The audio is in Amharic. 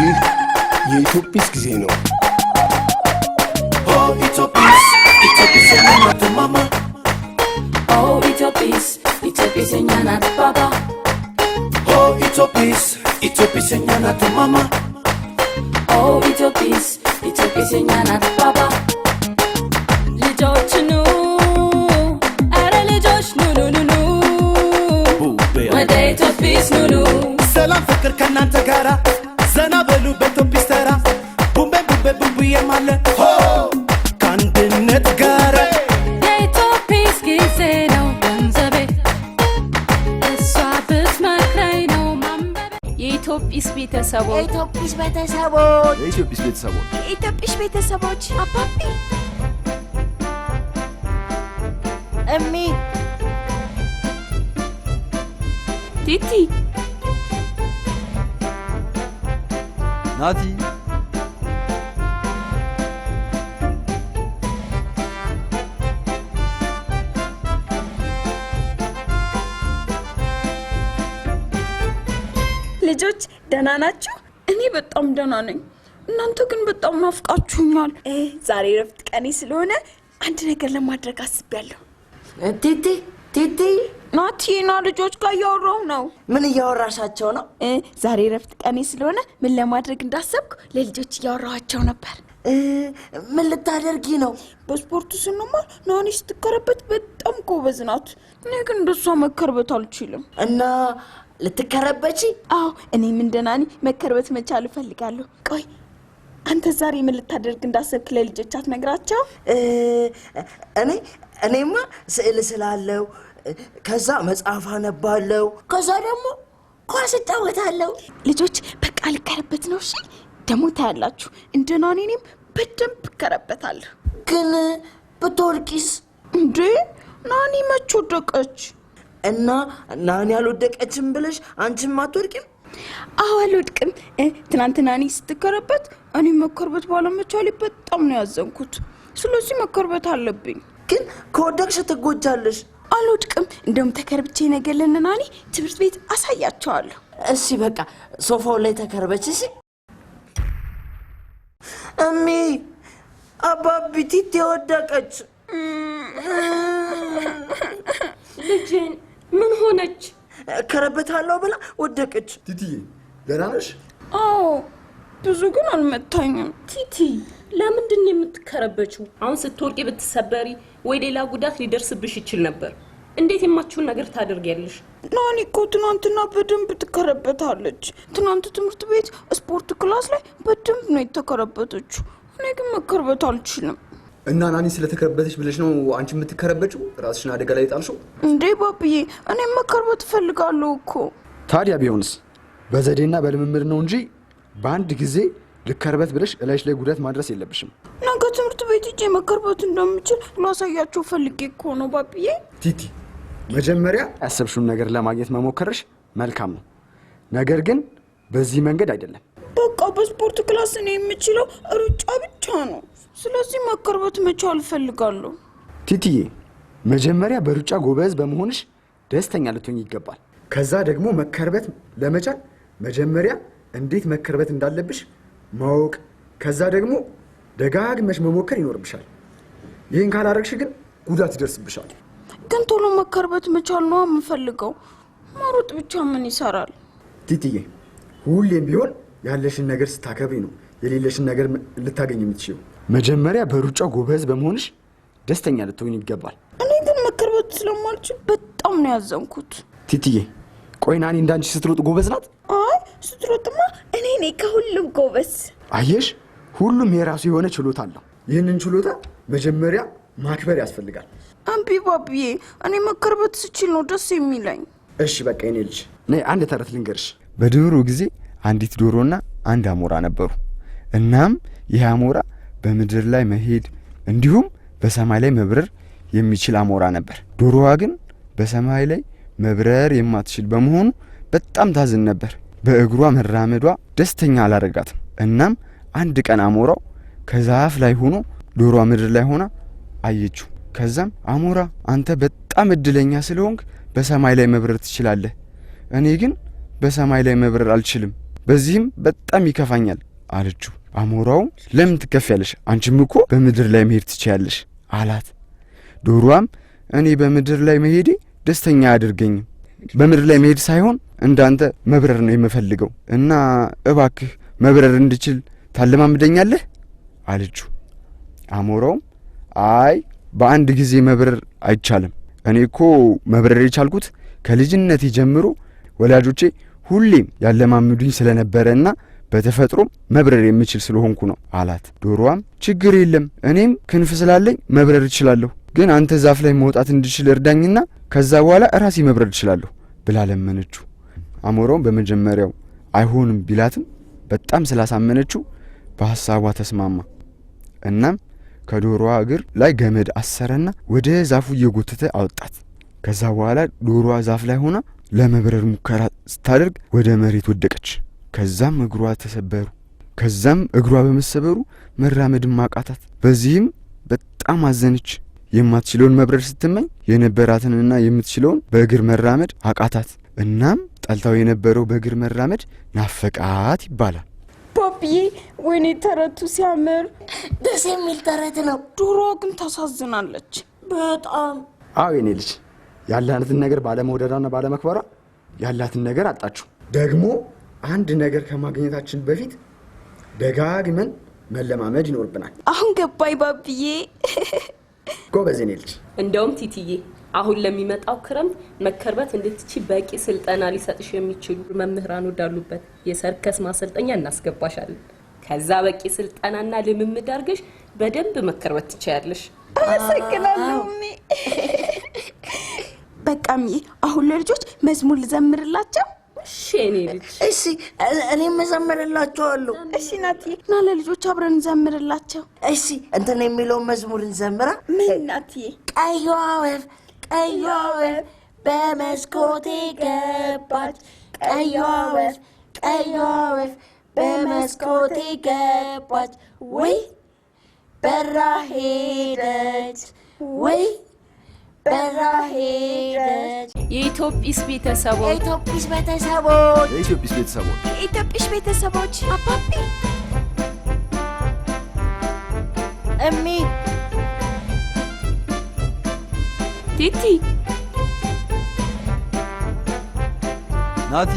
የኢትዮጲስ ጊዜ ነው። Oh Itopis, Itopis enyana tu mama. Oh Itopis, Itopis enyana tu baba. Oh Itopis, Itopis enyana tu mama. Oh Itopis, Itopis enyana tu baba. ልጆች ኑ አረ ልጆች ኑ ኑ ኑ ኑ ወደ ኢትዮጲስ ኑ ኑ ሰላም ፍቅር ከናንተ ጋራ ዘና በሉ በኢትዮጲስ ተራ ቡምቤ ቡምቤ ቡምቡዬ ማለ ሆ ከአንድነት ጋር የኢትዮጲስ ጊዜ ነው ገንዘቤ እሷ ብትመክረኝ ነው ማንበቤ የኢትዮጲስ ቤተሰቦች የኢትዮጲስ ቤተሰቦች የኢትዮጲስ ቤተሰቦች የኢትዮጲስ ቤተሰቦች አባቢ እሚ ቲቲ ናቲ ልጆች ደህና ናችሁ? እኔ በጣም ደህና ነኝ። እናንተ ግን በጣም ናፍቃችሁኛል። ዛሬ ረፍት ቀኔ ስለሆነ አንድ ነገር ለማድረግ አስቤያለሁ። ቲቲ ናቲና ልጆች ጋር እያወራሁ ነው። ምን እያወራሻቸው ነው? ዛሬ ረፍት ቀኔ ስለሆነ ምን ለማድረግ እንዳሰብኩ ለልጆች እያወራኋቸው ነበር። ምን ልታደርጊ ነው? በስፖርቱ ስንማር ናኒ ስትከረበት በጣም ጎበዝ ናት። እኔ ግን እንደሷ መከርበት አልችልም። እና ልትከረበቺ? አዎ እኔም እንደ ናኒ መከርበት መቻል እፈልጋለሁ። ቆይ አንተ ዛሬ ምን ልታደርግ እንዳሰብክ ለልጆች አትነግራቸው? እኔማ ስዕል ስላለው ከዛ መጽሐፍ አነባለሁ ከዛ ደግሞ ኳስ እጫወታለሁ። ልጆች በቃ ልከረበት ነው። እሺ ደግሞ ታያላችሁ እንደ ናኒ እኔም በደንብ እከረበታለሁ። ግን ብትወድቂስ? እንዴ ናኒ መች ወደቀች? እና ናኒ አልወደቀችም ብለሽ አንቺም አትወድቂም? አዎ አልወድቅም። ትናንት ናኒ ስትከረበት እኔ መከርበት ባለመቻሌ በጣም ነው ያዘንኩት። ስለዚህ መከርበት አለብኝ። ግን ከወደቅሽ ትጎጃለሽ። አልወድቅም። እንደውም ተከርብቼ ነገር ለናኒ ትምህርት ቤት አሳያቸዋለሁ። እሺ በቃ ሶፋው ላይ ተከርበች። እሺ እሚ አባቢ ቲቲ ወደቀች። ልጅን ምን ሆነች? ከረበታለሁ ብላ ወደቀች። ቲቲዬ ደህና ነሽ? አዎ ብዙ ግን አልመታኝም። ቲቲ ለምንድን ነው የምትከረበችው? አሁን ስትወርቂ ብትሰበሪ ወይ ሌላ ጉዳት ሊደርስብሽ ይችል ነበር። እንዴት የማችሁን ነገር ታደርጊያለሽ? ናኒ እኮ ትናንትና በደንብ ትከረበታለች። ትናንት ትምህርት ቤት ስፖርት ክላስ ላይ በደንብ ነው የተከረበተችው። እኔ ግን መከረበት አልችልም። እና ናኒ ስለተከረበተች ብለሽ ነው አንቺ የምትከረበችው? ራስሽን አደጋ ላይ ጣልሽው? እንዴ ባብዬ እኔ መከረበት እፈልጋለሁ እኮ። ታዲያ ቢሆንስ? በዘዴና በልምምድ ነው እንጂ በአንድ ጊዜ ልከርበት ብለሽ እላይሽ ላይ ጉዳት ማድረስ የለብሽም። ነገ ትምህርት ቤት ሂጄ መከርበት እንደምችል ላሳያቸው ፈልጌ እኮ ነው ባብዬ። ቲቲ መጀመሪያ ያሰብሽውን ነገር ለማግኘት መሞከርሽ መልካም ነው። ነገር ግን በዚህ መንገድ አይደለም። በቃ በስፖርት ክላስ ነው የምችለው ሩጫ ብቻ ነው። ስለዚህ መከርበት መቻል እፈልጋለሁ። ቲቲዬ መጀመሪያ በሩጫ ጎበዝ በመሆንሽ ደስተኛ ልትሆኝ ይገባል። ከዛ ደግሞ መከርበት ለመቻል መጀመሪያ እንዴት መከርበት እንዳለብሽ ማወቅ፣ ከዛ ደግሞ ደጋግመሽ መሞከር ይኖርብሻል። ይህን ካላረግሽ ግን ጉዳት ይደርስብሻል። ግን ቶሎ መከርበት መቻል ነው የምፈልገው። ማሮጥ ብቻ ምን ይሰራል? ቲቲዬ ሁሌም ቢሆን ያለሽን ነገር ስታከብሪ ነው የሌለሽን ነገር ልታገኝ የምትችይው። መጀመሪያ በሩጫ ጎበዝ በመሆንሽ ደስተኛ ልትሆኝ ይገባል። እኔ ግን መከርበት ስለማልችል በጣም ነው ያዘንኩት። ቲቲዬ ቆይ ናኒ እንዳንቺ ስትሮጥ ጎበዝ ናት? አይ ስትሮጥማ እኔ ነኝ ከሁሉም ጎበዝ። አየሽ ሁሉም የራሱ የሆነ ችሎታ አለው። ይህንን ችሎታ መጀመሪያ ማክበር ያስፈልጋል። አምቢ ባብዬ እኔ መከርበት ስችል ነው ደስ የሚለኝ። እሺ በቃ የኔ ልጅ ነይ አንድ ተረት ልንገርሽ። በድሮ ጊዜ አንዲት ዶሮና አንድ አሞራ ነበሩ። እናም ይህ አሞራ በምድር ላይ መሄድ እንዲሁም በሰማይ ላይ መብረር የሚችል አሞራ ነበር። ዶሮዋ ግን በሰማይ ላይ መብረር የማትችል በመሆኑ በጣም ታዝን ነበር። በእግሯ መራመዷ ደስተኛ አላረጋትም። እናም አንድ ቀን አሞራው ከዛፍ ላይ ሆኖ ዶሮዋ ምድር ላይ ሆና አየችው። ከዛም አሞራ አንተ በጣም እድለኛ ስለሆንክ በሰማይ ላይ መብረር ትችላለህ፣ እኔ ግን በሰማይ ላይ መብረር አልችልም በዚህም በጣም ይከፋኛል አለችው። አሞራውም ለምን ትከፊያለሽ? አንቺም እኮ በምድር ላይ መሄድ ትችያለሽ አላት። ዶሮዋም እኔ በምድር ላይ መሄዴ ደስተኛ አያደርገኝም። በምድር ላይ መሄድ ሳይሆን እንዳንተ መብረር ነው የምፈልገው እና እባክህ መብረር እንድችል ታለማምደኛለህ አለችው። አሞራውም አይ በአንድ ጊዜ መብረር አይቻልም። እኔ እኮ መብረር የቻልኩት ከልጅነቴ ጀምሮ ወላጆቼ ሁሌም ያለማምዱኝ ስለነበረና በተፈጥሮም መብረር የምችል ስለሆንኩ ነው አላት። ዶሮዋም ችግር የለም እኔም ክንፍ ስላለኝ መብረር እችላለሁ፣ ግን አንተ ዛፍ ላይ መውጣት እንድችል እርዳኝና ከዛ በኋላ ራሴ መብረር እችላለሁ ብላ ለመነችው። አሞራውም በመጀመሪያው አይሆንም ቢላትም በጣም ስላሳመነችው በሐሳቧ ተስማማ። እናም ከዶሮዋ እግር ላይ ገመድ አሰረና ወደ ዛፉ እየጎተተ አወጣት። ከዛ በኋላ ዶሮዋ ዛፍ ላይ ሆና ለመብረር ሙከራ ስታደርግ ወደ መሬት ወደቀች። ከዛም እግሯ ተሰበሩ። ከዛም እግሯ በመሰበሩ መራመድም አቃታት። በዚህም በጣም አዘነች። የማትችለውን መብረር ስትመኝ የነበራትንና የምትችለውን በእግር መራመድ አቃታት። እናም ጠልታው የነበረው በእግር መራመድ ናፈቃት ይባላል። ፓፒዬ ወይኔ ተረቱ ሲያምር፣ ደስ የሚል ተረት ነው። ዶሮ ግን ታሳዝናለች በጣም። አዎ የኔ ልጅ ያላትን ነገር ባለመውደዳና ባለመክበሯ ያላትን ነገር አጣችሁ። ደግሞ አንድ ነገር ከማግኘታችን በፊት ደጋግመን መለማመድ ይኖርብናል። አሁን ገባይ ባብዬ። ጎበዝ የኔ ልጅ። እንደውም ቲቲዬ አሁን ለሚመጣው ክረምት መከርበት እንድትችይ በቂ ስልጠና ሊሰጥሽ የሚችሉ መምህራን ወዳሉበት የሰርከስ ማሰልጠኛ እናስገባሻለን። ከዛ በቂ ስልጠናና ልምምድ አድርገሽ በደንብ መከርበት ትችያለሽ። አመሰግናለሁ። በቃም አሁን ለልጆች መዝሙር ልዘምርላቸው። እሺ የኔ ልጅ። እሺ እኔ መዘምርላቸዋለሁ። እሺ ናቲ ና ለልጆች አብረን እንዘምርላቸው። እሺ እንትን የሚለው መዝሙር እንዘምራ። ምን ናቲ? ቀይዋ ወፍ ቀይዋ ወፍ በመስኮቴ ገባች፣ ቀይዋ ወፍ ቀይዋ ወፍ በመስኮቴ ገባች፣ ወይ በራ ሄደች፣ ወይ በራ ሄደች። የኢትዮጲስ ቤተሰቦች የኢትዮጲስ ቤተሰቦች የኢትዮጲስ ቤተሰቦች የኢትዮጲስ ቤተሰቦች አባቢ እሚ ቲቲ ናቲ